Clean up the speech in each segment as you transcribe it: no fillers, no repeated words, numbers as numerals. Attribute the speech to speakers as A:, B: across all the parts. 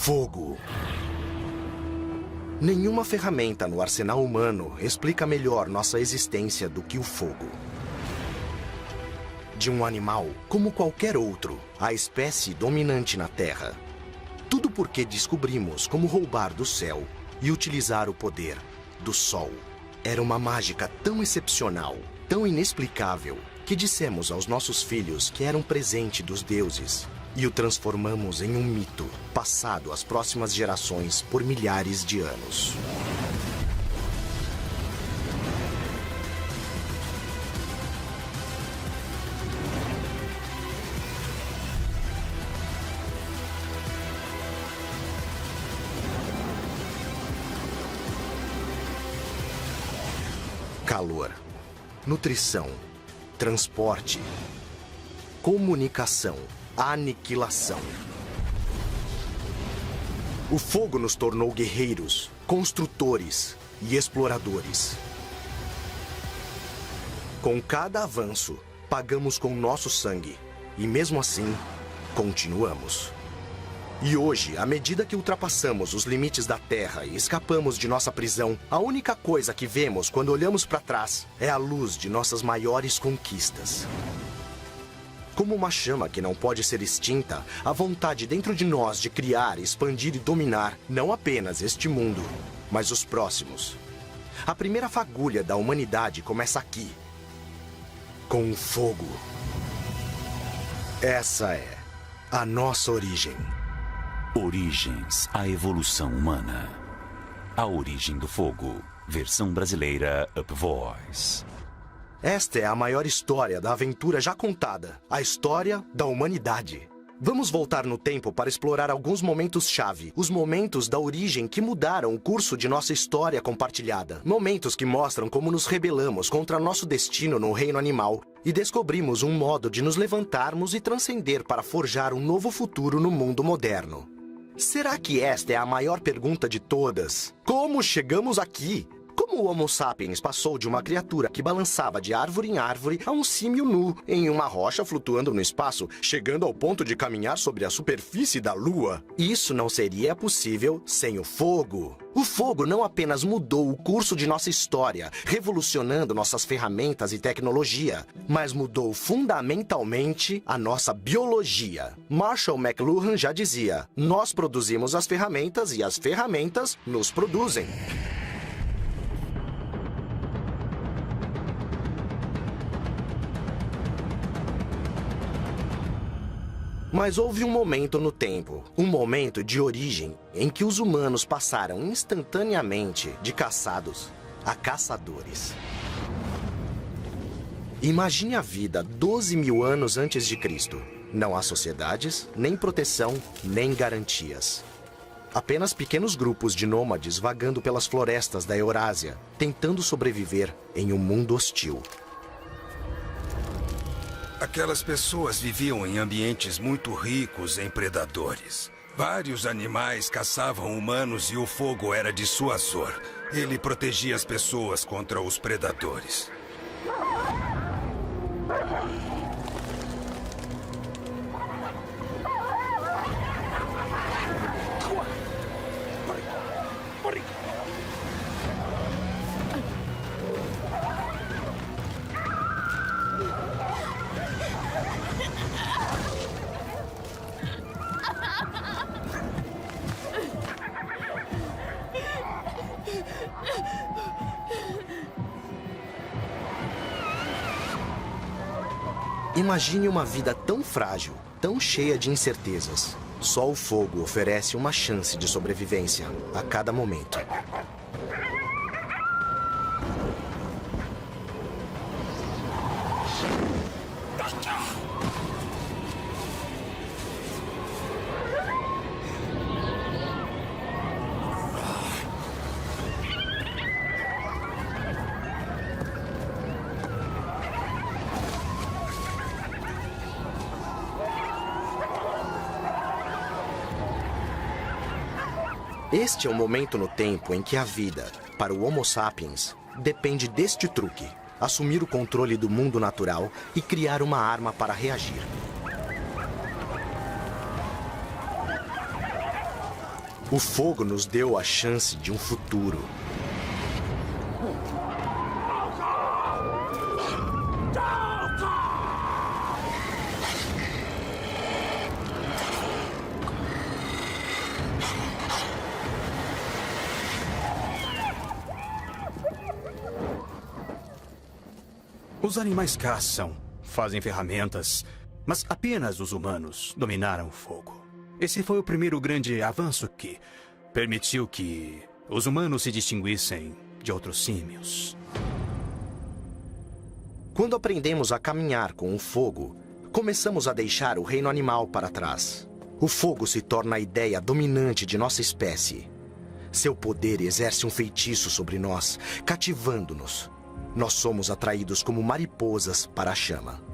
A: Fogo. Nenhuma ferramenta no arsenal humano explica melhor nossa existência do que o fogo. De um animal como qualquer outro, a espécie dominante na Terra. Tudo porque descobrimos como roubar do céu e utilizar o poder do Sol. Era uma mágica tão excepcional, tão inexplicável, que dissemos aos nossos filhos que era um presente dos deuses e o transformamos em um mito, passado às próximas gerações por milhares de anos. Calor, nutrição, transporte, comunicação, aniquilação. O fogo nos tornou guerreiros, construtores e exploradores. Com cada avanço, pagamos com nosso sangue e, mesmo assim, continuamos. E hoje, à medida que ultrapassamos os limites da Terra e escapamos de nossa prisão, a única coisa que vemos quando olhamos para trás é a luz de nossas maiores conquistas. Como uma chama que não pode ser extinta, a vontade dentro de nós de criar, expandir e dominar não apenas este mundo, mas os próximos. A primeira fagulha da humanidade começa aqui, com o fogo. Essa é a nossa origem.
B: Origens, a evolução humana. A origem do fogo. Versão brasileira Up Voice.
A: Esta é a maior história da aventura já contada. A história da humanidade. Vamos voltar no tempo para explorar alguns momentos-chave. Os momentos da origem que mudaram o curso de nossa história compartilhada. Momentos que mostram como nos rebelamos contra nosso destino no reino animal e descobrimos um modo de nos levantarmos e transcender para forjar um novo futuro no mundo moderno. Será que esta é a maior pergunta de todas? Como chegamos aqui? Como o Homo sapiens passou de uma criatura que balançava de árvore em árvore a um símio nu em uma rocha flutuando no espaço, chegando ao ponto de caminhar sobre a superfície da Lua? Isso não seria possível sem o fogo. O fogo não apenas mudou o curso de nossa história, revolucionando nossas ferramentas e tecnologia, mas mudou fundamentalmente a nossa biologia. Marshall McLuhan já dizia: nós produzimos as ferramentas e as ferramentas nos produzem. Mas houve um momento no tempo, um momento de origem, em que os humanos passaram instantaneamente de caçados a caçadores. Imagine a vida 12.000 anos antes de Cristo. Não há sociedades, nem proteção, nem garantias. Apenas pequenos grupos de nômades vagando pelas florestas da Eurásia, tentando sobreviver em um mundo hostil.
C: Aquelas pessoas viviam em ambientes muito ricos em predadores. Vários animais caçavam humanos e o fogo era dissuasor. Ele protegia as pessoas contra os predadores.
A: Imagine uma vida tão frágil, tão cheia de incertezas. Só o fogo oferece uma chance de sobrevivência a cada momento. Este é o momento no tempo em que a vida, para o Homo sapiens, depende deste truque: assumir o controle do mundo natural e criar uma arma para reagir. O fogo nos deu a chance de um futuro.
D: Os animais caçam, fazem ferramentas, mas apenas os humanos dominaram o fogo. Esse foi o primeiro grande avanço que permitiu que os humanos se distinguissem de outros símios.
A: Quando aprendemos a caminhar com o fogo, começamos a deixar o reino animal para trás. O fogo se torna a ideia dominante de nossa espécie. Seu poder exerce um feitiço sobre nós, cativando-nos. Nós somos atraídos como mariposas para a chama.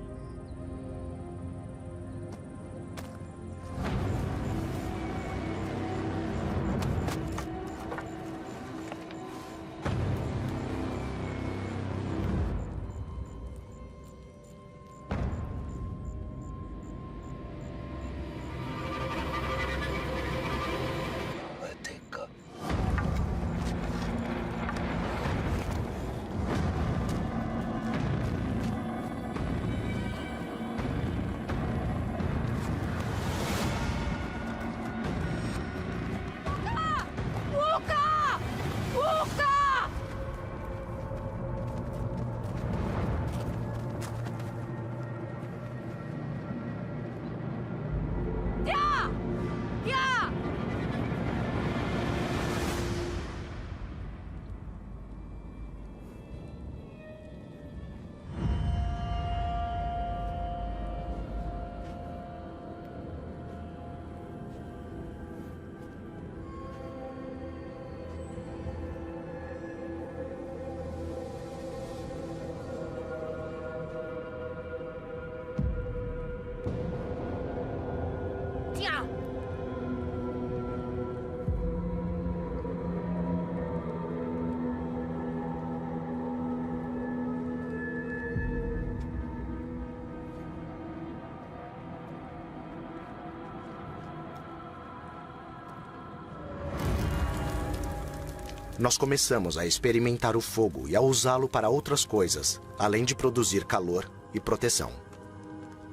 A: Nós começamos a experimentar o fogo e a usá-lo para outras coisas, além de produzir calor e proteção.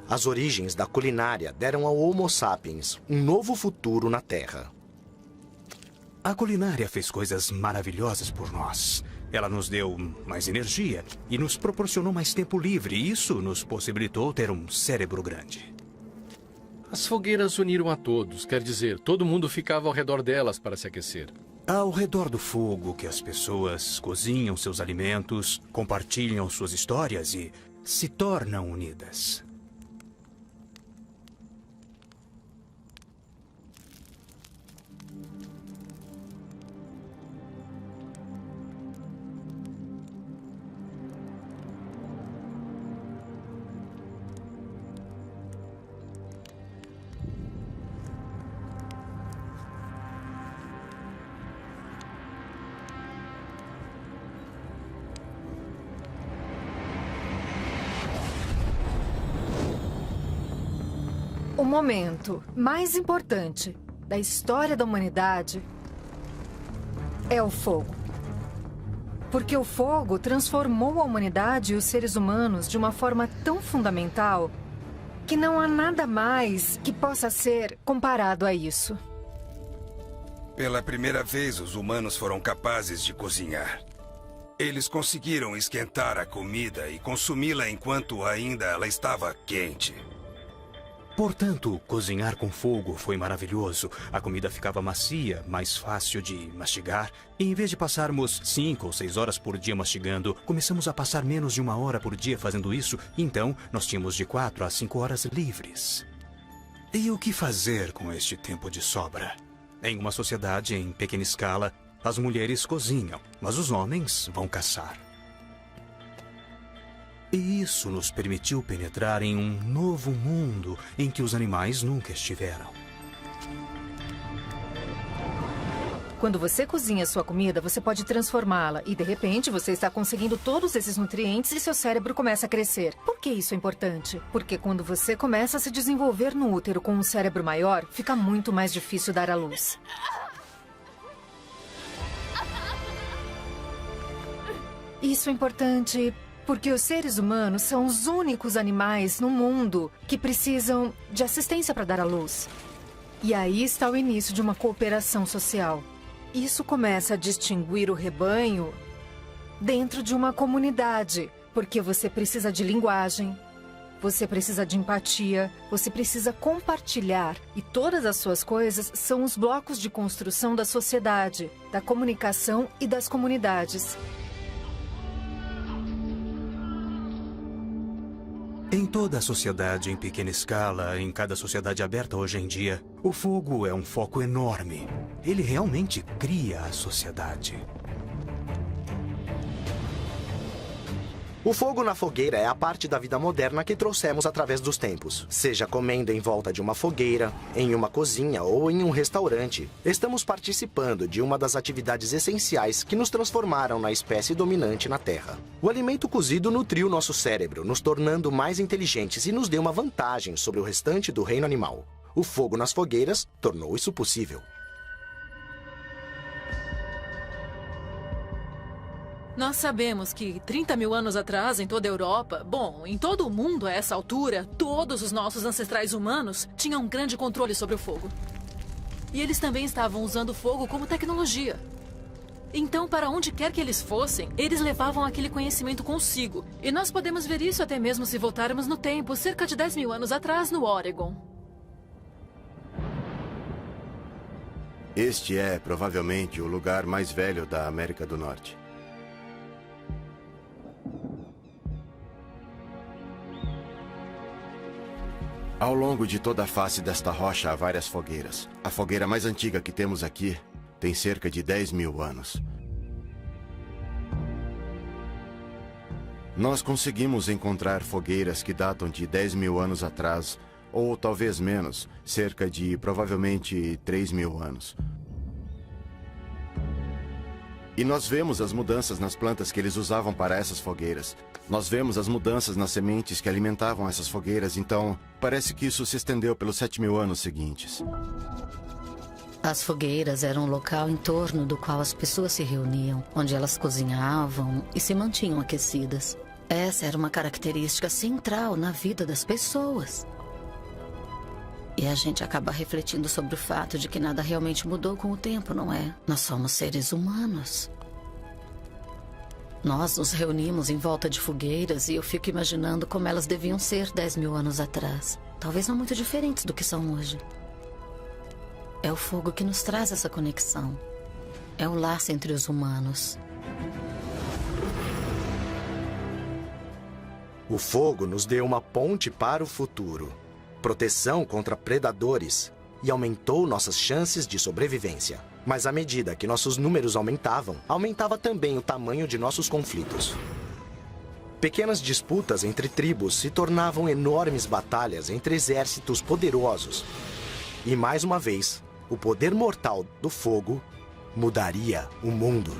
A: As origens da culinária deram ao Homo sapiens um novo futuro na Terra.
D: A culinária fez coisas maravilhosas por nós. Ela nos deu mais energia e nos proporcionou mais tempo livre. E isso nos possibilitou ter um cérebro grande.
E: As fogueiras uniram a todos, quer dizer, todo mundo ficava ao redor delas para se aquecer.
D: Ao redor do fogo que as pessoas cozinham seus alimentos, compartilham suas histórias e se tornam unidas.
F: O momento mais importante da história da humanidade é o fogo. Porque o fogo transformou a humanidade e os seres humanos de uma forma tão fundamental que não há nada mais que possa ser comparado a isso.
C: Pela primeira vez, os humanos foram capazes de cozinhar. Eles conseguiram esquentar a comida e consumi-la enquanto ainda ela estava quente.
D: Portanto, cozinhar com fogo foi maravilhoso. A comida ficava macia, mais fácil de mastigar. E em vez de passarmos 5 ou 6 horas por dia mastigando, começamos a passar menos de 1 hora por dia fazendo isso. Então, nós tínhamos de 4 a 5 horas livres. E o que fazer com este tempo de sobra? Em uma sociedade em pequena escala, as mulheres cozinham, mas os homens vão caçar. E isso nos permitiu penetrar em um novo mundo em que os animais nunca estiveram.
F: Quando você cozinha sua comida, você pode transformá-la e, de repente, você está conseguindo todos esses nutrientes e seu cérebro começa a crescer. Por que isso é importante? Porque quando você começa a se desenvolver no útero com um cérebro maior, fica muito mais difícil dar à luz. Isso é importante porque os seres humanos são os únicos animais no mundo que precisam de assistência para dar à luz. E aí está o início de uma cooperação social. Isso começa a distinguir o rebanho dentro de uma comunidade, porque você precisa de linguagem, você precisa de empatia, você precisa compartilhar. E todas as suas coisas são os blocos de construção da sociedade, da comunicação e das comunidades.
D: Em toda a sociedade em pequena escala, em cada sociedade aberta hoje em dia, o fogo é um foco enorme. Ele realmente cria a sociedade.
A: O fogo na fogueira é a parte da vida moderna que trouxemos através dos tempos. Seja comendo em volta de uma fogueira, em uma cozinha ou em um restaurante, estamos participando de uma das atividades essenciais que nos transformaram na espécie dominante na Terra. O alimento cozido nutriu nosso cérebro, nos tornando mais inteligentes e nos deu uma vantagem sobre o restante do reino animal. O fogo nas fogueiras tornou isso possível.
G: Nós sabemos que 30 mil anos atrás, em toda a Europa, em todo o mundo a essa altura, todos os nossos ancestrais humanos tinham um grande controle sobre o fogo. E eles também estavam usando o fogo como tecnologia. Então, para onde quer que eles fossem, eles levavam aquele conhecimento consigo. E nós podemos ver isso até mesmo se voltarmos no tempo, cerca de 10 mil anos atrás, no Oregon.
H: Este é, provavelmente, o lugar mais velho da América do Norte. Ao longo de toda a face desta rocha há várias fogueiras. A fogueira mais antiga que temos aqui tem cerca de 10 mil anos. Nós conseguimos encontrar fogueiras que datam de 10 mil anos atrás, ou talvez menos, cerca de provavelmente 3 mil anos. E nós vemos as mudanças nas plantas que eles usavam para essas fogueiras. Nós vemos as mudanças nas sementes que alimentavam essas fogueiras, então parece que isso se estendeu pelos 7 mil anos seguintes.
I: As fogueiras eram um local em torno do qual as pessoas se reuniam, onde elas cozinhavam e se mantinham aquecidas. Essa era uma característica central na vida das pessoas. E a gente acaba refletindo sobre o fato de que nada realmente mudou com o tempo, não é? Nós somos seres humanos. Nós nos reunimos em volta de fogueiras e eu fico imaginando como elas deviam ser 10 mil anos atrás. Talvez não muito diferentes do que são hoje. É o fogo que nos traz essa conexão. É o laço entre os humanos.
A: O fogo nos deu uma ponte para o futuro, proteção contra predadores e aumentou nossas chances de sobrevivência. Mas à medida que nossos números aumentavam, aumentava também o tamanho de nossos conflitos. Pequenas disputas entre tribos se tornavam enormes batalhas entre exércitos poderosos. E mais uma vez, o poder mortal do fogo mudaria o mundo.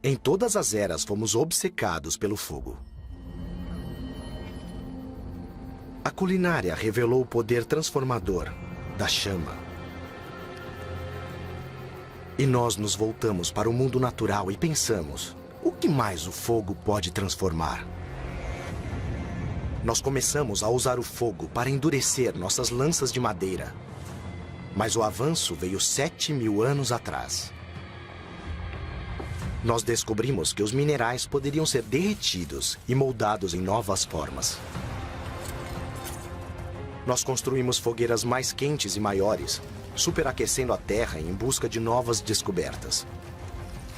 A: Em todas as eras fomos obcecados pelo fogo. A culinária revelou o poder transformador da chama. E nós nos voltamos para o mundo natural e pensamos: o que mais o fogo pode transformar? Nós começamos a usar o fogo para endurecer nossas lanças de madeira. Mas o avanço veio 7 mil anos atrás. Nós descobrimos que os minerais poderiam ser derretidos e moldados em novas formas. Nós construímos fogueiras mais quentes e maiores, superaquecendo a terra em busca de novas descobertas.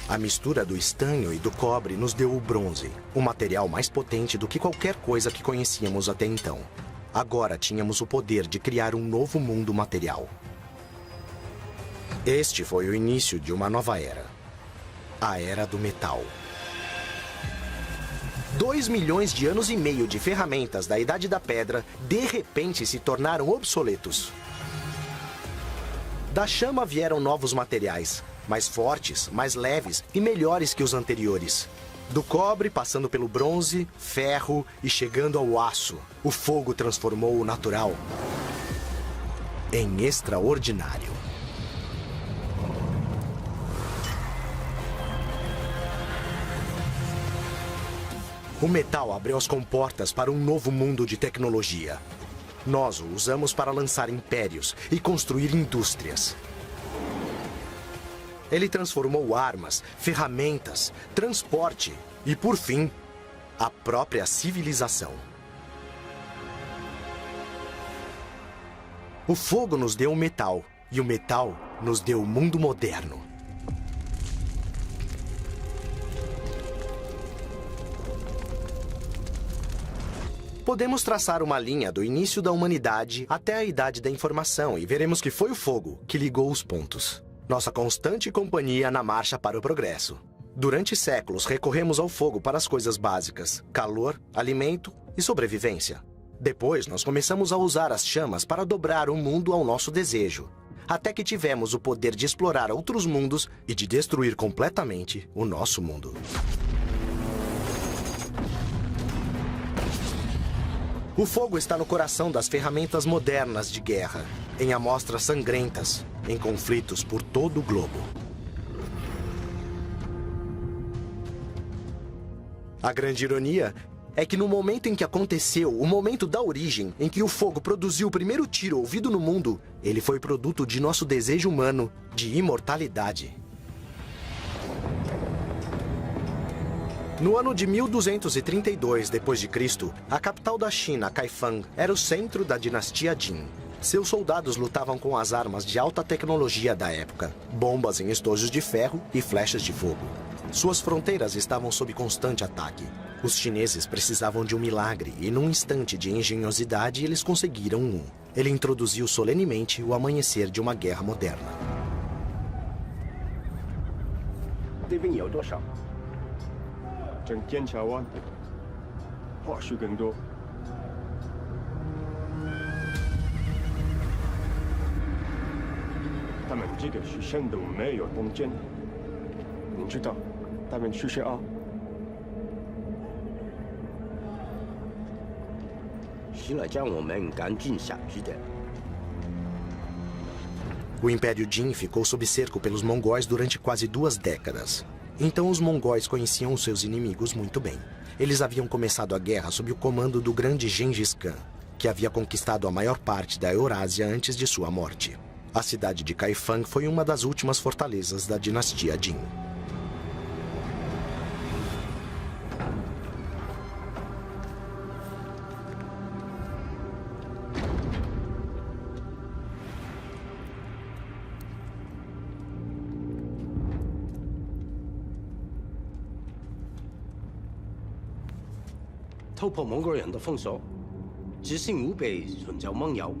A: A mistura do estanho e do cobre nos deu o bronze, um material mais potente do que qualquer coisa que conhecíamos até então. Agora tínhamos o poder de criar um novo mundo material. Este foi o início de uma nova era. A Era do Metal. 2 milhões de anos e meio de ferramentas da Idade da Pedra, de repente se tornaram obsoletos. Da chama vieram novos materiais, mais fortes, mais leves e melhores que os anteriores. Do cobre, passando pelo bronze, ferro e chegando ao aço, o fogo transformou o natural em extraordinário. O metal abriu as comportas para um novo mundo de tecnologia. Nós o usamos para lançar impérios e construir indústrias. Ele transformou armas, ferramentas, transporte e, por fim, a própria civilização. O fogo nos deu o metal e o metal nos deu o mundo moderno. Podemos traçar uma linha do início da humanidade até a Idade da Informação e veremos que foi o fogo que ligou os pontos. Nossa constante companhia na marcha para o progresso. Durante séculos, recorremos ao fogo para as coisas básicas: calor, alimento e sobrevivência. Depois, nós começamos a usar as chamas para dobrar o mundo ao nosso desejo, até que tivemos o poder de explorar outros mundos e de destruir completamente o nosso mundo. O fogo está no coração das ferramentas modernas de guerra, em amostras sangrentas, em conflitos por todo o globo. A grande ironia é que no momento em que aconteceu, o momento da origem, em que o fogo produziu o primeiro tiro ouvido no mundo, ele foi produto de nosso desejo humano de imortalidade. No ano de 1232 d.C., a capital da China, Kaifeng, era o centro da dinastia Jin. Seus soldados lutavam com as armas de alta tecnologia da época, bombas em estojos de ferro e flechas de fogo. Suas fronteiras estavam sob constante ataque. Os chineses precisavam de um milagre e, num instante de engenhosidade, eles conseguiram um. Ele introduziu solenemente o amanhecer de uma guerra moderna.
J: 正坚桥湾，话术更多。他们这个学生都没有动静，你知道他们去谁啊？
K: 是来叫我们赶紧下去的。
A: O Império Jin ficou sob cerco pelos mongóis durante quase 2 décadas. Então os mongóis conheciam os seus inimigos muito bem. Eles haviam começado a guerra sob o comando do grande Gengis Khan, que havia conquistado a maior parte da Eurásia antes de sua morte. A cidade de Kaifeng foi uma das últimas fortalezas da dinastia Jin.
K: 突破蒙古人的封锁，执行武备寻找盟友，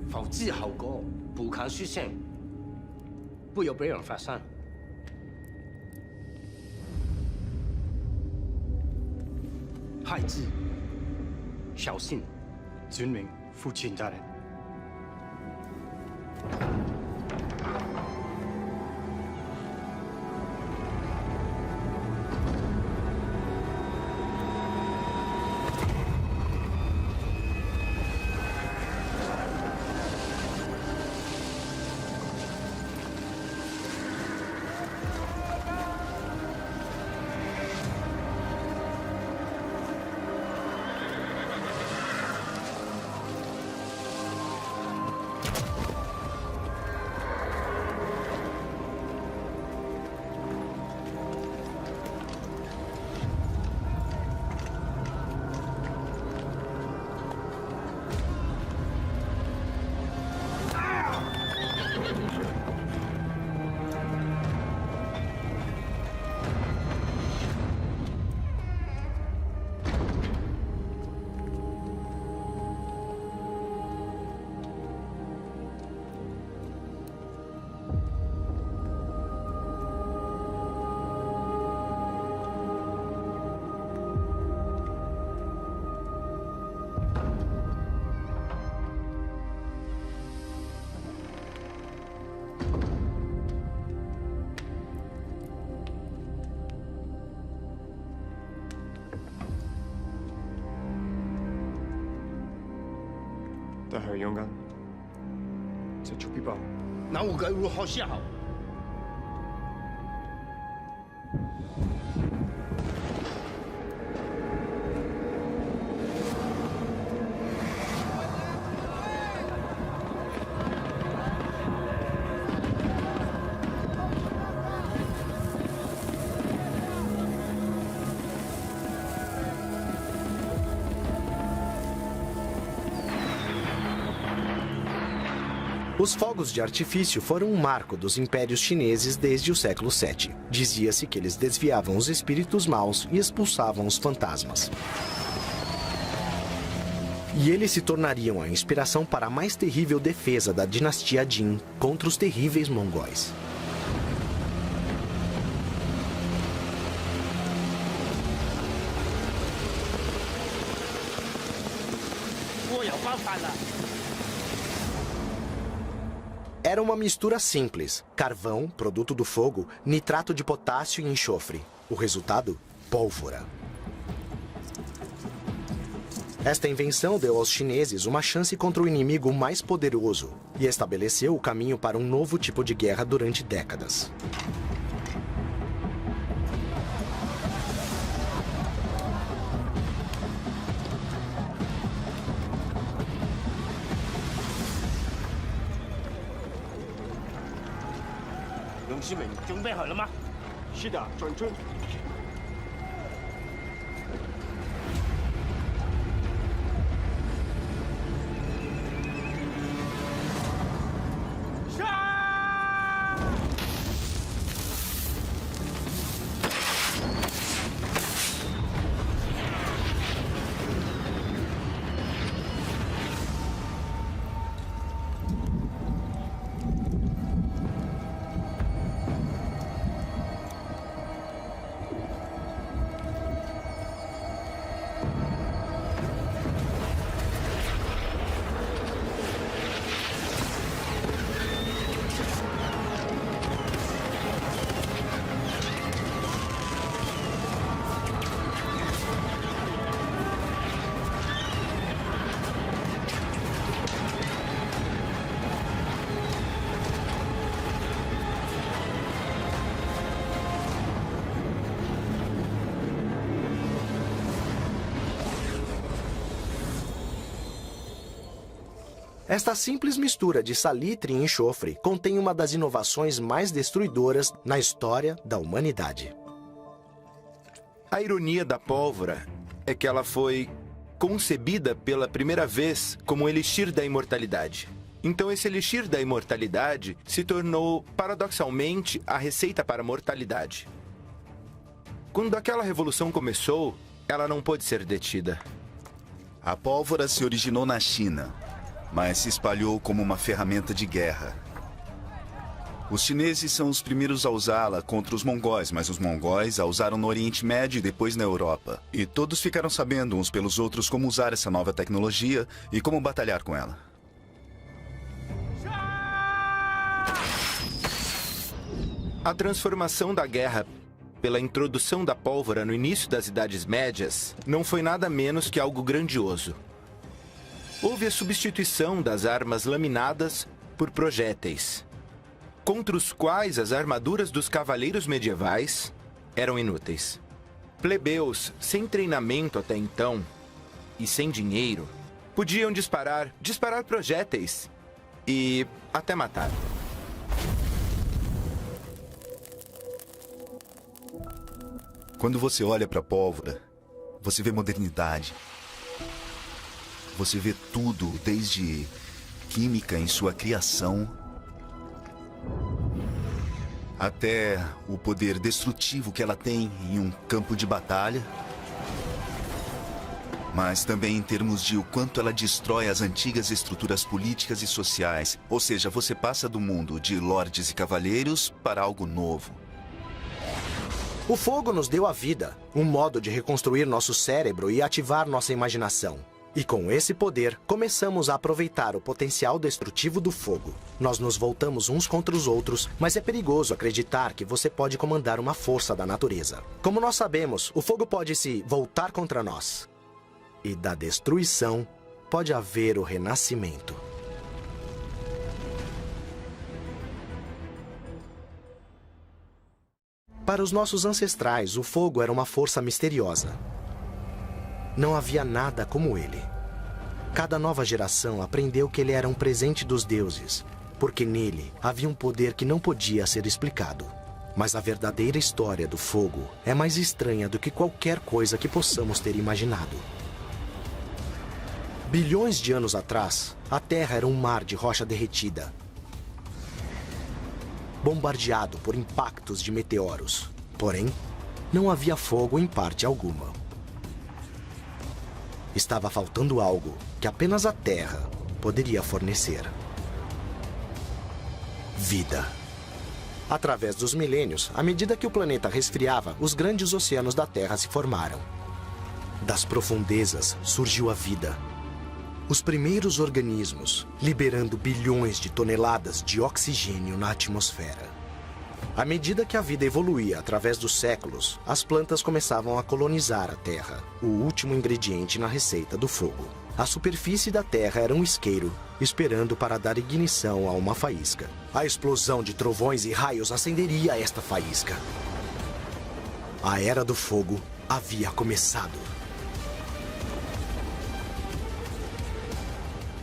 K: 否则后果不堪设想。不要被人发现。孩子，小心！
J: 遵命，父亲大人。 但很勇敢，这就必报。
K: 那我该如何是好？
A: Os fogos de artifício foram um marco dos impérios chineses desde o século VII. Dizia-se que eles desviavam os espíritos maus e expulsavam os fantasmas. E eles se tornariam a inspiração para a mais terrível defesa da dinastia Jin contra os terríveis mongóis. Era uma mistura simples: carvão, produto do fogo, nitrato de potássio e enxofre. O resultado? Pólvora. Esta invenção deu aos chineses uma chance contra o inimigo mais poderoso e estabeleceu o caminho para um novo tipo de guerra durante décadas. Esta simples mistura de salitre e enxofre contém uma das inovações mais destruidoras na história da humanidade.
L: A ironia da pólvora é que ela foi concebida pela primeira vez como um elixir da imortalidade. Então esse elixir da imortalidade se tornou, paradoxalmente, a receita para a mortalidade. Quando aquela revolução começou, ela não pôde ser detida.
M: A pólvora se originou na China, mas se espalhou como uma ferramenta de guerra. Os chineses são os primeiros a usá-la contra os mongóis, mas os mongóis a usaram no Oriente Médio e depois na Europa. E todos ficaram sabendo uns pelos outros como usar essa nova tecnologia e como batalhar com ela.
L: A transformação da guerra pela introdução da pólvora no início das Idades Médias não foi nada menos que algo grandioso. Houve a substituição das armas laminadas por projéteis, contra os quais as armaduras dos cavaleiros medievais eram inúteis. Plebeus sem treinamento até então e sem dinheiro podiam disparar projéteis e até matar.
M: Quando você olha para a pólvora, você vê modernidade. Você vê tudo, desde química em sua criação, até o poder destrutivo que ela tem em um campo de batalha, mas também em termos de o quanto ela destrói as antigas estruturas políticas e sociais. Ou seja, você passa do mundo de lordes e cavaleiros para algo novo.
A: O fogo nos deu a vida, um modo de reconstruir nosso cérebro e ativar nossa imaginação. E com esse poder, começamos a aproveitar o potencial destrutivo do fogo. Nós nos voltamos uns contra os outros, mas é perigoso acreditar que você pode comandar uma força da natureza. Como nós sabemos, o fogo pode se voltar contra nós. E da destruição pode haver o renascimento. Para os nossos ancestrais, o fogo era uma força misteriosa. Não havia nada como ele. Cada nova geração aprendeu que ele era um presente dos deuses, porque nele havia um poder que não podia ser explicado. Mas a verdadeira história do fogo é mais estranha do que qualquer coisa que possamos ter imaginado. Bilhões de anos atrás, a Terra era um mar de rocha derretida. bombardeado por impactos de meteoros. Porém, não havia fogo em parte alguma. Estava faltando algo que apenas a Terra poderia fornecer. Vida. Através dos milênios, à medida que o planeta resfriava, os grandes oceanos da Terra se formaram. Das profundezas surgiu a vida. Os primeiros organismos, liberando bilhões de toneladas de oxigênio na atmosfera. À medida que a vida evoluía através dos séculos, as plantas começavam a colonizar a Terra, o último ingrediente na receita do fogo. A superfície da Terra era um isqueiro, esperando para dar ignição a uma faísca. A explosão de trovões e raios acenderia esta faísca. A Era do Fogo havia começado.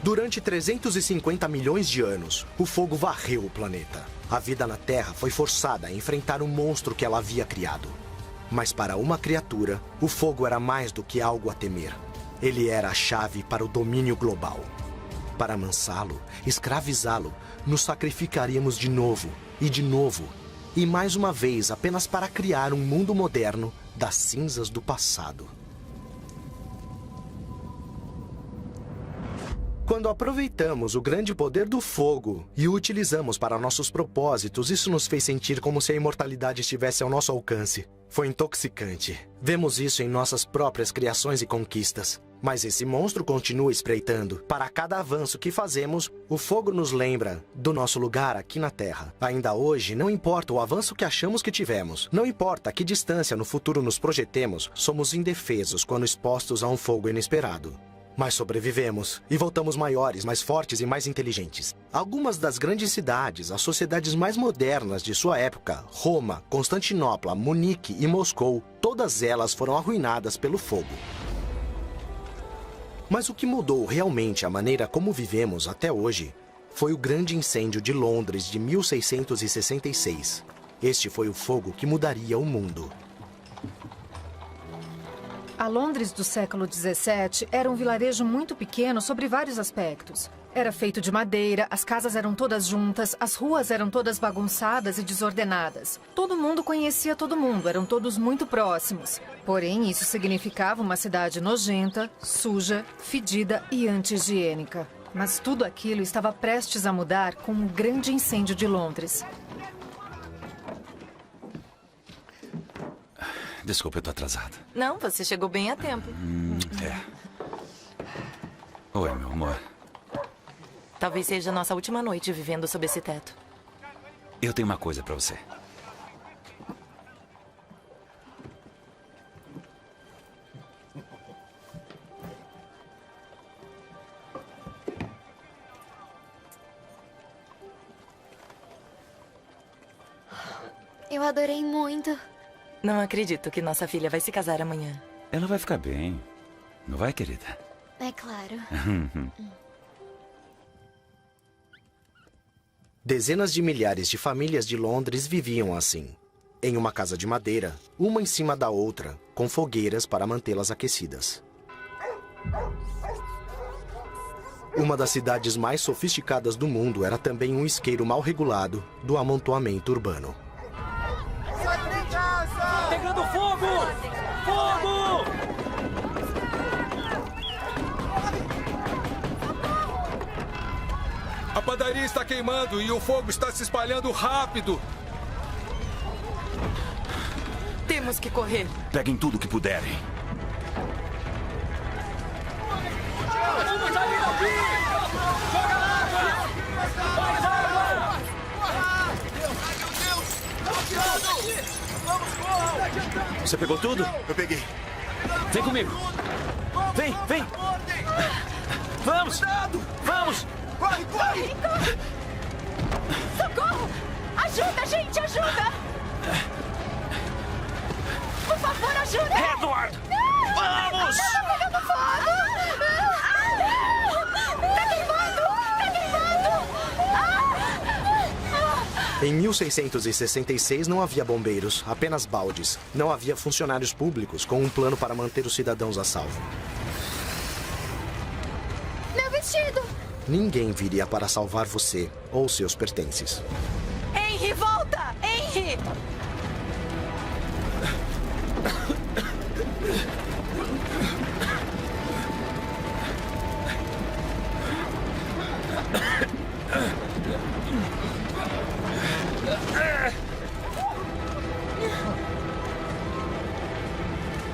A: Durante 350 milhões de anos, o fogo varreu o planeta. A vida na Terra foi forçada a enfrentar o monstro que ela havia criado. Mas para uma criatura, o fogo era mais do que algo a temer. Ele era a chave para o domínio global. Para amansá-lo, escravizá-lo, nos sacrificaríamos de novo, e mais uma vez apenas para criar um mundo moderno das cinzas do passado. Quando aproveitamos o grande poder do fogo e o utilizamos para nossos propósitos, isso nos fez sentir como se a imortalidade estivesse ao nosso alcance. Foi intoxicante. Vemos isso em nossas próprias criações e conquistas. Mas esse monstro continua espreitando. Para cada avanço que fazemos, o fogo nos lembra do nosso lugar aqui na Terra. Ainda hoje, não importa o avanço que achamos que tivemos, não importa a que distância no futuro nos projetemos, somos indefesos quando expostos a um fogo inesperado. Mas sobrevivemos e voltamos maiores, mais fortes e mais inteligentes. Algumas das grandes cidades, as sociedades mais modernas de sua época, Roma, Constantinopla, Munique e Moscou, todas elas foram arruinadas pelo fogo. Mas o que mudou realmente a maneira como vivemos até hoje foi o grande incêndio de Londres de 1666. Este foi o fogo que mudaria o mundo.
F: A Londres do século XVII era um vilarejo muito pequeno sobre vários aspectos. Era feito de madeira, as casas eram todas juntas, as ruas eram todas bagunçadas e desordenadas. Todo mundo conhecia todo mundo, eram todos muito próximos. Porém, isso significava uma cidade nojenta, suja, fedida e anti-higiênica. Mas tudo aquilo estava prestes a mudar com um grande incêndio de Londres.
B: Desculpa, eu tô atrasado.
N: Não, você chegou bem a tempo.
B: É. Oi, meu amor.
N: Talvez seja a nossa última noite vivendo sob esse teto.
B: Eu tenho uma coisa pra você.
O: Eu adorei muito.
N: Não acredito que nossa filha vai se casar amanhã.
B: Ela vai ficar bem. Não vai, querida?
O: É claro.
A: Dezenas de milhares de famílias de Londres viviam assim. Em uma casa de madeira, uma em cima da outra, com fogueiras para mantê-las aquecidas. Uma das cidades mais sofisticadas do mundo era também um isqueiro mal regulado do amontoamento urbano.
P: Pegando fogo! Fogo!
C: A padaria está queimando e o fogo está se espalhando rápido.
N: Temos que correr.
B: Peguem tudo que puderem.
P: Vamos sair daqui! Joga água! Mais água!
D: Você pegou tudo?
H: Eu peguei.
D: Vem comigo. Vem, vem. Vamos. Vamos.
P: Corre, corre!
O: Socorro! Ajuda, gente, ajuda! Por favor, ajuda!
P: Edward!
O: Vamos! Tá pegando fogo! Não! Tá queimando! Tá queimando!
A: Em 1666 não havia bombeiros, apenas baldes. Não havia funcionários públicos com um plano para manter os cidadãos a salvo.
O: Meu vestido!
A: Ninguém viria para salvar você ou seus pertences.
N: Ei,
O: Henry, volta! Henry!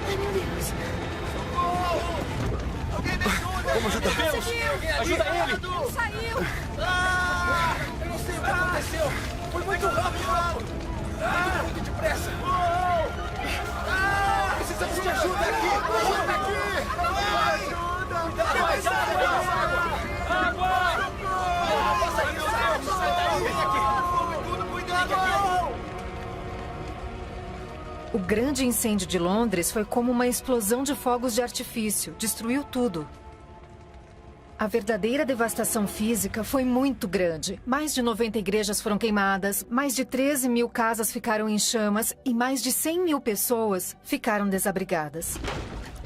O: Ai, meu Deus.
P: Alguém me ajuda! Vamos ajudar! Ajuda ele!
O: Ele saiu!
P: Eu não sei o que aconteceu! Foi muito rápido! Muito depressa! Precisamos de ajuda aqui! Ajuda aqui! Ajuda! Mais água! Água! Passa aí, vem aqui! Cuidado!
F: O grande incêndio de Londres foi como uma explosão de fogos de artifício. Destruiu tudo. A verdadeira devastação física foi muito grande. Mais de 90 igrejas foram queimadas, mais de 13 mil casas ficaram em chamas e mais de 100 mil pessoas ficaram desabrigadas.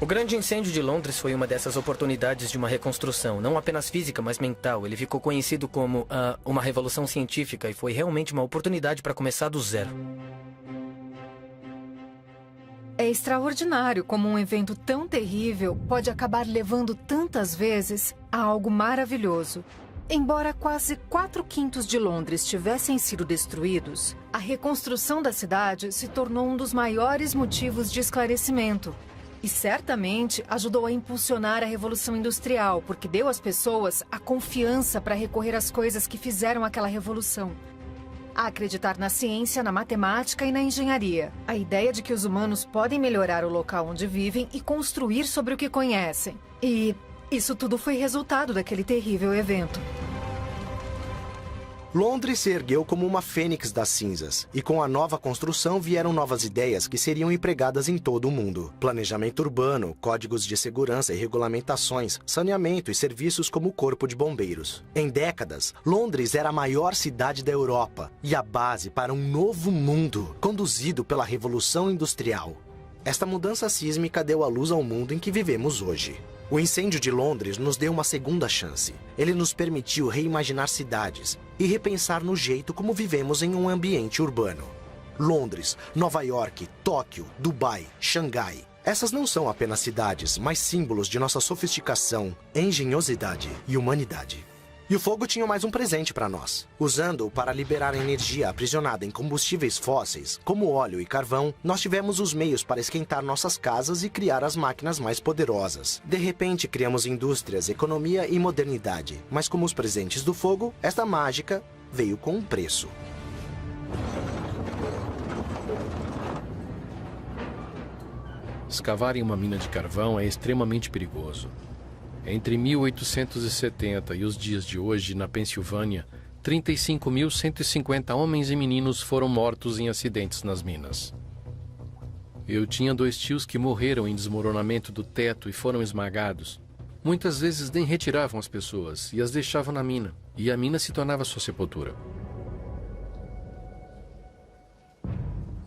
Q: O grande incêndio de Londres foi uma dessas oportunidades de uma reconstrução, não apenas física, mas mental. Ele ficou conhecido como uma revolução científica e foi realmente uma oportunidade para começar do zero.
F: É extraordinário como um evento tão terrível pode acabar levando tantas vezes a algo maravilhoso. Embora quase 4/5 de Londres tivessem sido destruídos, a reconstrução da cidade se tornou um dos maiores motivos de esclarecimento. E certamente ajudou a impulsionar a Revolução Industrial, porque deu às pessoas a confiança para recorrer às coisas que fizeram aquela revolução. A acreditar na ciência, na matemática e na engenharia. A ideia de que os humanos podem melhorar o local onde vivem e construir sobre o que conhecem. E isso tudo foi resultado daquele terrível evento.
A: Londres se ergueu como uma fênix das cinzas, e com a nova construção vieram novas ideias que seriam empregadas em todo o mundo. Planejamento urbano, códigos de segurança e regulamentações, saneamento e serviços como o Corpo de Bombeiros. Em décadas, Londres era a maior cidade da Europa e a base para um novo mundo, conduzido pela Revolução Industrial. Esta mudança sísmica deu à luz ao mundo em que vivemos hoje. O incêndio de Londres nos deu uma segunda chance. Ele nos permitiu reimaginar cidades e repensar no jeito como vivemos em um ambiente urbano. Londres, Nova York, Tóquio, Dubai, Xangai. Essas não são apenas cidades, mas símbolos de nossa sofisticação, engenhosidade e humanidade. E o fogo tinha mais um presente para nós. Usando-o para liberar a energia aprisionada em combustíveis fósseis, como óleo e carvão, nós tivemos os meios para esquentar nossas casas e criar as máquinas mais poderosas. De repente, criamos indústrias, economia e modernidade. Mas como os presentes do fogo, esta mágica veio com um preço.
E: Escavar em uma mina de carvão é extremamente perigoso. Entre 1870 e os dias de hoje, na Pensilvânia, 35.150 homens e meninos foram mortos em acidentes nas minas. Eu tinha 2 tios que morreram em desmoronamento do teto e foram esmagados. Muitas vezes nem retiravam as pessoas e as deixavam na mina, e a mina se tornava sua sepultura.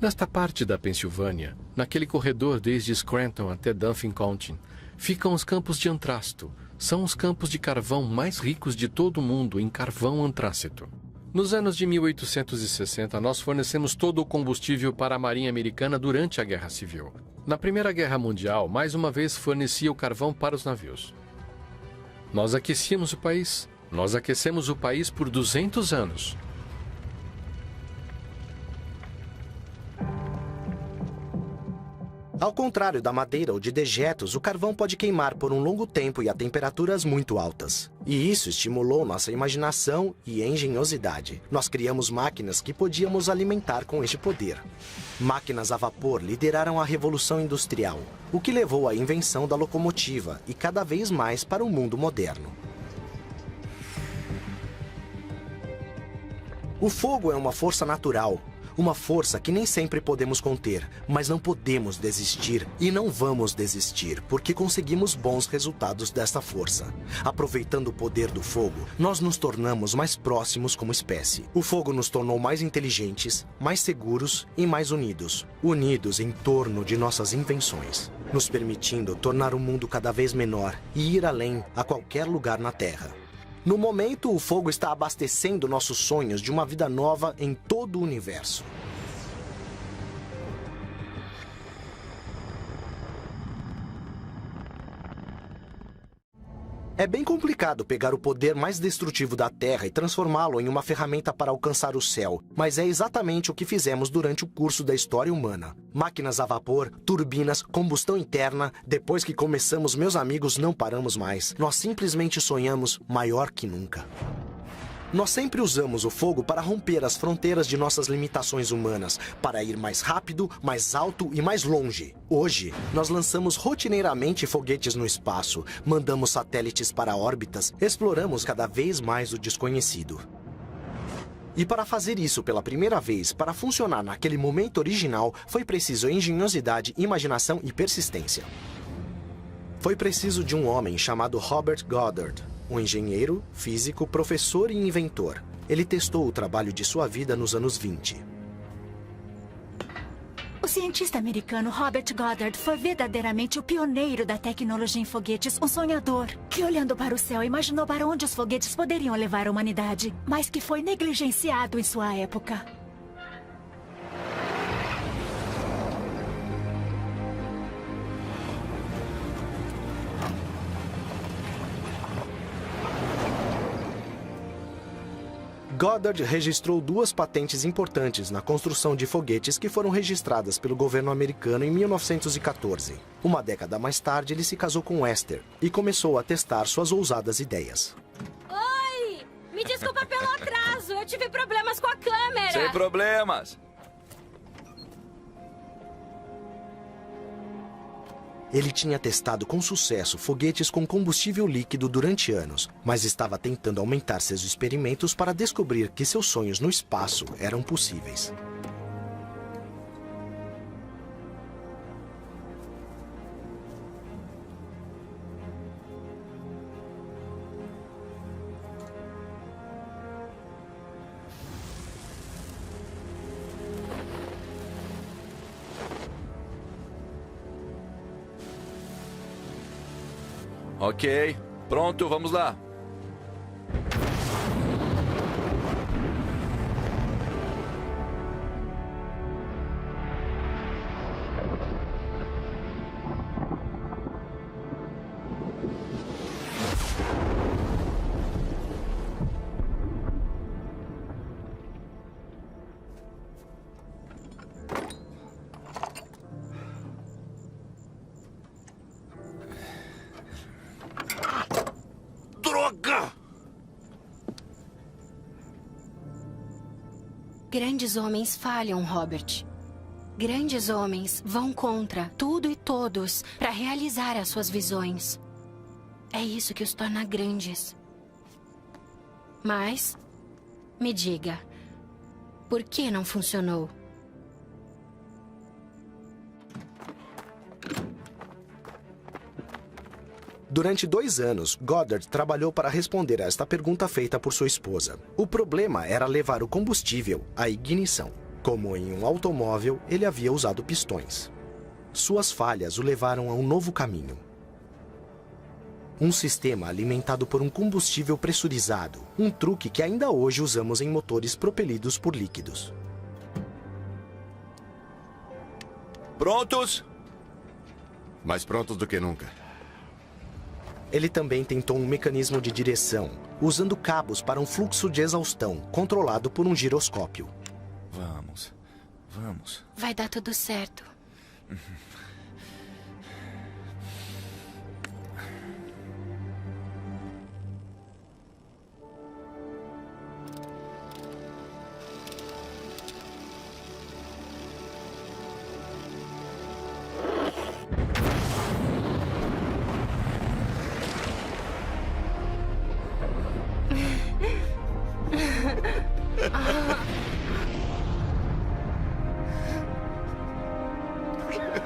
E: Nesta parte da Pensilvânia, naquele corredor desde Scranton até Dunfin County, ficam os campos de antrasto. São os campos de carvão mais ricos de todo o mundo em carvão antrácito. Nos anos de 1860, nós fornecemos todo o combustível para a Marinha Americana durante a Guerra Civil. Na Primeira Guerra Mundial, mais uma vez fornecia o carvão para os navios. Nós aquecíamos o país. Nós aquecemos o país por 200 anos.
A: Ao contrário da madeira ou de dejetos, o carvão pode queimar por um longo tempo e a temperaturas muito altas. E isso estimulou nossa imaginação e engenhosidade. Nós criamos máquinas que podíamos alimentar com este poder. Máquinas a vapor lideraram a Revolução Industrial, o que levou à invenção da locomotiva e cada vez mais para o mundo moderno. O fogo é uma força natural. Uma força que nem sempre podemos conter, mas não podemos desistir e não vamos desistir, porque conseguimos bons resultados desta força. Aproveitando o poder do fogo, nós nos tornamos mais próximos como espécie. O fogo nos tornou mais inteligentes, mais seguros e mais unidos. Unidos em torno de nossas invenções, nos permitindo tornar o mundo cada vez menor e ir além a qualquer lugar na Terra. No momento, o fogo está abastecendo nossos sonhos de uma vida nova em todo o universo. É bem complicado pegar o poder mais destrutivo da Terra e transformá-lo em uma ferramenta para alcançar o céu, mas é exatamente o que fizemos durante o curso da história humana. Máquinas a vapor, turbinas, combustão interna. Depois que começamos, meus amigos, não paramos mais. Nós simplesmente sonhamos maior que nunca. Nós sempre usamos o fogo para romper as fronteiras de nossas limitações humanas, para ir mais rápido, mais alto e mais longe. Hoje, nós lançamos rotineiramente foguetes no espaço, mandamos satélites para órbitas, exploramos cada vez mais o desconhecido. E para fazer isso pela primeira vez, para funcionar naquele momento original, foi preciso engenhosidade, imaginação e persistência. Foi preciso de um homem chamado Robert Goddard. Um engenheiro, físico, professor e inventor. Ele testou o trabalho de sua vida nos anos 20.
R: O cientista americano Robert Goddard foi verdadeiramente o pioneiro da tecnologia em foguetes, um sonhador que, olhando para o céu, imaginou para onde os foguetes poderiam levar a humanidade, mas que foi negligenciado em sua época.
A: Goddard registrou 2 patentes importantes na construção de foguetes que foram registradas pelo governo americano em 1914. Uma década mais tarde, ele se casou com Esther e começou a testar suas ousadas ideias.
O: Oi! Me desculpa pelo atraso, eu tive problemas com a câmera.
S: Sem problemas.
A: Ele tinha testado com sucesso foguetes com combustível líquido durante anos, mas estava tentando aumentar seus experimentos para descobrir que seus sonhos no espaço eram possíveis.
S: Ok, pronto, vamos lá.
T: Grandes homens falham, Robert. Grandes homens vão contra tudo e todos para realizar as suas visões. É isso que os torna grandes. Mas, me diga, por que não funcionou?
A: Durante 2 anos, Goddard trabalhou para responder a esta pergunta feita por sua esposa. O problema era levar o combustível à ignição. Como em um automóvel, ele havia usado pistões. Suas falhas o levaram a um novo caminho. Um sistema alimentado por um combustível pressurizado. Um truque que ainda hoje usamos em motores propelidos por líquidos.
S: Prontos?
H: Mais prontos do que nunca.
A: Ele também tentou um mecanismo de direção, usando cabos para um fluxo de exaustão, controlado por um giroscópio.
S: Vamos.
T: Vai dar tudo certo.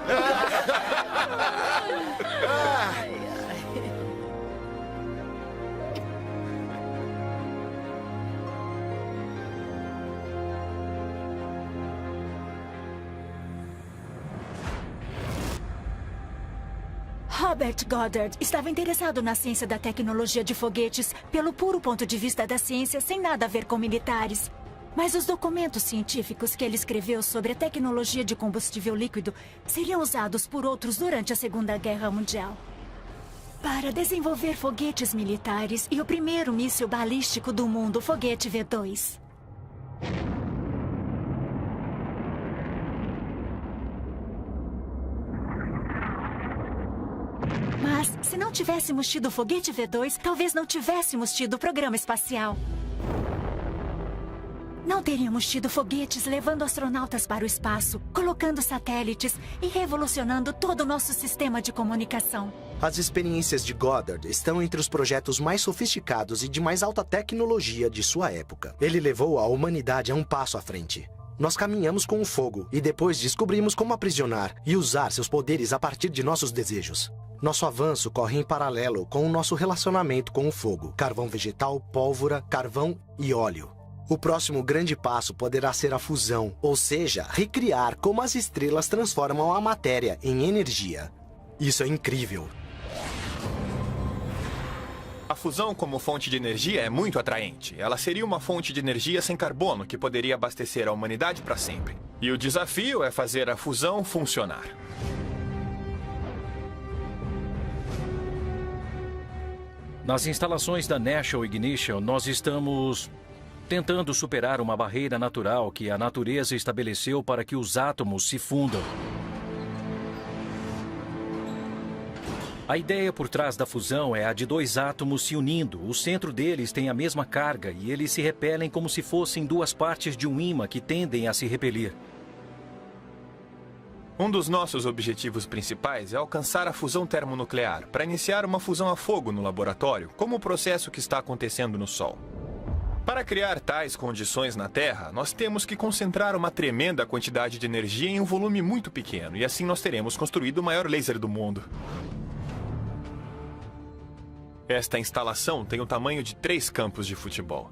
O: Ah!
R: Robert Goddard estava interessado na ciência da tecnologia de foguetes pelo puro ponto de vista da ciência, sem nada a ver com militares. Mas os documentos científicos que ele escreveu sobre a tecnologia de combustível líquido seriam usados por outros durante a Segunda Guerra Mundial para desenvolver foguetes militares e o primeiro míssil balístico do mundo, o foguete V2. Mas, se não tivéssemos tido o foguete V2, talvez não tivéssemos tido o programa espacial. Não teríamos tido foguetes levando astronautas para o espaço, colocando satélites e revolucionando todo o nosso sistema de comunicação.
A: As experiências de Goddard estão entre os projetos mais sofisticados e de mais alta tecnologia de sua época. Ele levou a humanidade a um passo à frente. Nós caminhamos com o fogo e depois descobrimos como aprisionar e usar seus poderes a partir de nossos desejos. Nosso avanço corre em paralelo com o nosso relacionamento com o fogo, carvão vegetal, pólvora, carvão e óleo. O próximo grande passo poderá ser a fusão, ou seja, recriar como as estrelas transformam a matéria em energia. Isso é incrível.
U: A fusão como fonte de energia é muito atraente. Ela seria uma fonte de energia sem carbono que poderia abastecer a humanidade para sempre. E o desafio é fazer a fusão funcionar.
V: Nas instalações da National Ignition, nós estamos tentando superar uma barreira natural que a natureza estabeleceu para que os átomos se fundam. A ideia por trás da fusão é a de dois átomos se unindo. O centro deles tem a mesma carga e eles se repelem como se fossem duas partes de um ímã que tendem a se repelir.
U: Um dos nossos objetivos principais é alcançar a fusão termonuclear para iniciar uma fusão a fogo no laboratório, como o processo que está acontecendo no Sol. Para criar tais condições na Terra, nós temos que concentrar uma tremenda quantidade de energia em um volume muito pequeno, e assim nós teremos construído o maior laser do mundo. Esta instalação tem o tamanho de 3 campos de futebol.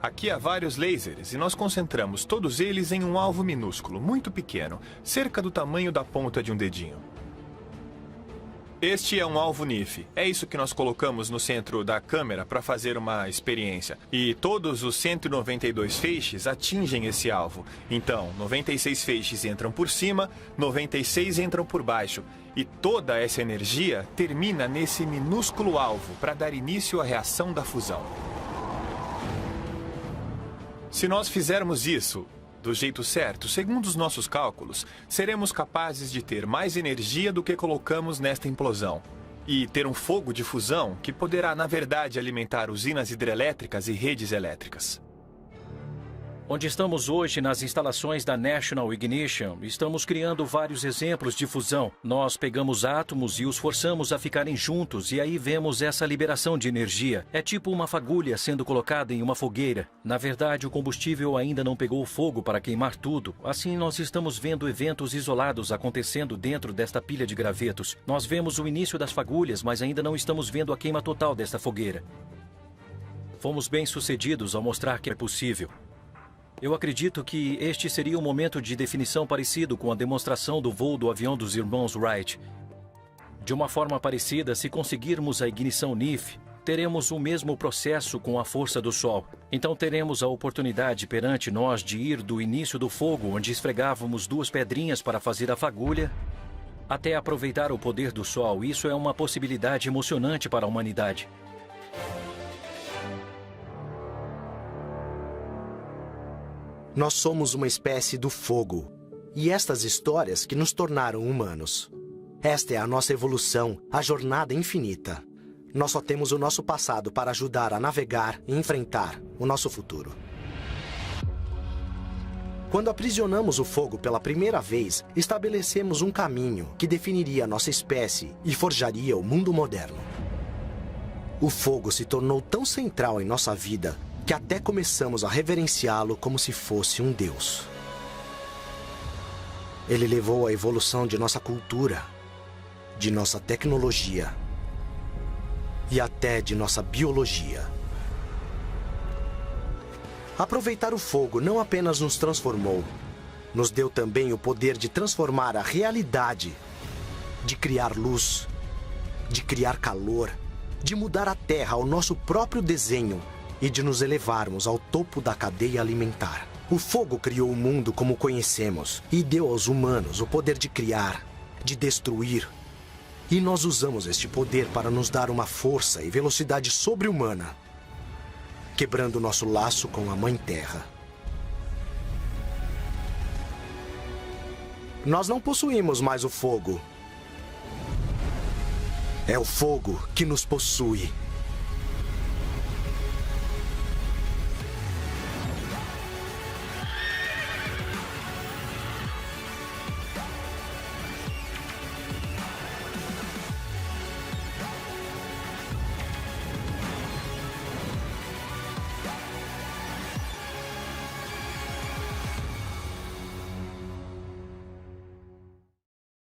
U: Aqui há vários lasers e nós concentramos todos eles em um alvo minúsculo, muito pequeno, cerca do tamanho da ponta de um dedinho. Este é um alvo NIF. É isso que nós colocamos no centro da câmera para fazer uma experiência. E todos os 192 feixes atingem esse alvo. Então, 96 feixes entram por cima, 96 entram por baixo. E toda essa energia termina nesse minúsculo alvo para dar início à reação da fusão. Se nós fizermos isso do jeito certo, segundo os nossos cálculos, seremos capazes de ter mais energia do que colocamos nesta implosão. E ter um fogo de fusão que poderá, na verdade, alimentar usinas hidrelétricas e redes elétricas.
V: Onde estamos hoje, nas instalações da National Ignition, estamos criando vários exemplos de fusão. Nós pegamos átomos e os forçamos a ficarem juntos e aí vemos essa liberação de energia. É tipo uma fagulha sendo colocada em uma fogueira. Na verdade, o combustível ainda não pegou fogo para queimar tudo. Assim, nós estamos vendo eventos isolados acontecendo dentro desta pilha de gravetos. Nós vemos o início das fagulhas, mas ainda não estamos vendo a queima total desta fogueira. Fomos bem-sucedidos ao mostrar que é possível. Eu acredito que este seria um momento de definição parecido com a demonstração do voo do avião dos irmãos Wright. De uma forma parecida, se conseguirmos a ignição NIF, teremos o mesmo processo com a força do Sol. Então teremos a oportunidade perante nós de ir do início do fogo, onde esfregávamos 2 pedrinhas para fazer a fagulha, até aproveitar o poder do Sol. Isso é uma possibilidade emocionante para a humanidade.
A: Nós somos uma espécie do fogo, e estas histórias que nos tornaram humanos. Esta é a nossa evolução, a jornada infinita. Nós só temos o nosso passado para ajudar a navegar e enfrentar o nosso futuro. Quando aprisionamos o fogo pela primeira vez, estabelecemos um caminho que definiria nossa espécie e forjaria o mundo moderno. O fogo se tornou tão central em nossa vida que até começamos a reverenciá-lo como se fosse um deus. Ele levou à evolução de nossa cultura, de nossa tecnologia e até de nossa biologia. Aproveitar o fogo não apenas nos transformou, nos deu também o poder de transformar a realidade, de criar luz, de criar calor, de mudar a Terra ao nosso próprio desenho e de nos elevarmos ao topo da cadeia alimentar. O fogo criou o mundo como conhecemos e deu aos humanos o poder de criar, de destruir. E nós usamos este poder para nos dar uma força e velocidade sobre-humana, quebrando nosso laço com a Mãe Terra. Nós não possuímos mais o fogo. É o fogo que nos possui.